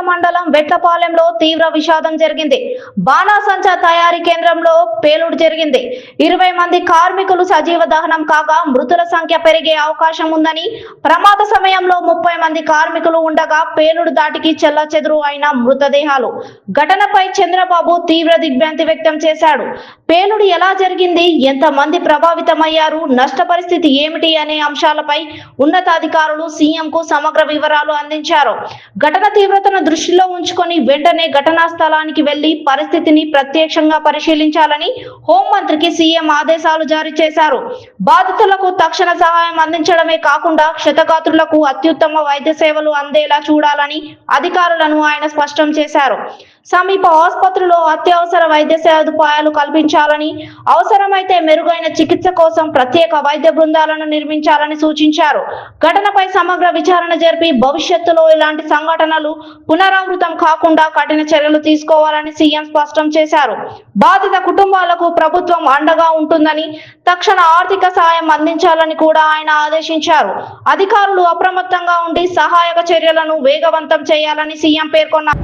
మండలం వెట్లపాలెంలో తీవ్ర విషాదం జరిగింది. బాణాసంచా తయారీ కేంద్రంలో పేలుడు జరిగింది. 20 మంది కార్మికులు సజీవ దహనం కాగా మృతుల సంఖ్య పెరిగే అవకాశం ఉందని, ప్రమాద సమయంలో 30 మంది కార్మికులు ఉండగా పేలుడు దాటికి చెల్లాచెదురు అయిన మృతదేహాలు. ఘటనపై చంద్రబాబు తీవ్ర దిగ్భ్రాంతి వ్యక్తం చేశాడు. పేలుడు ఎలా జరిగింది, ఎంత మంది ప్రభావితమయ్యారు, నష్ట పరిస్థితి ఏమిటి అనే అంశాలపై ఉన్నతాధికారులు సీఎంకు సమగ్ర వివరాలు అందించారు. ఘటన తీవ్రతను దృష్టిలో ఉంచుకొని వెంటనే ఘటనా స్థలానికి వెళ్లి పరిస్థితిని ప్రత్యక్షంగా పరిశీలించాలని హోంమంత్రికి సీఎం ఆదేశాలు జారీ చేశారు. బాధితులకు తక్షణ సహాయం అందించడమే కాకుండా క్షతగాత్రులకు అత్యుత్తమ వైద్య సేవలు అందేలా చూడాలని అధికారులను ఆయన స్పష్టం చేశారు. సమీప ఆసుపత్రిలో అత్యవసర వైద్య సదుపాయాలు కల్పించాలని, అవసరమైతే మెరుగైన చికిత్స కోసం ప్రత్యేక వైద్య బృందాలను నిర్మించాలని సూచించారు. ఘటనపై సమగ్ర విచారణ జరిపి భవిష్యత్తులో ఇలాంటి సంఘటనలు పునరావృతం కాకుండా కఠిన చర్యలు తీసుకోవాలని సీఎం స్పష్టం చేశారు. బాధిత కుటుంబాలకు ప్రభుత్వం అండగా ఉంటుందని, తక్షణ ఆర్థిక సాయం అందించాలని కూడా ఆయన ఆదేశించారు. అధికారులు అప్రమత్తంగా ఉండి సహాయక చర్యలను వేగవంతం చేయాలని సీఎం పేర్కొన్నారు.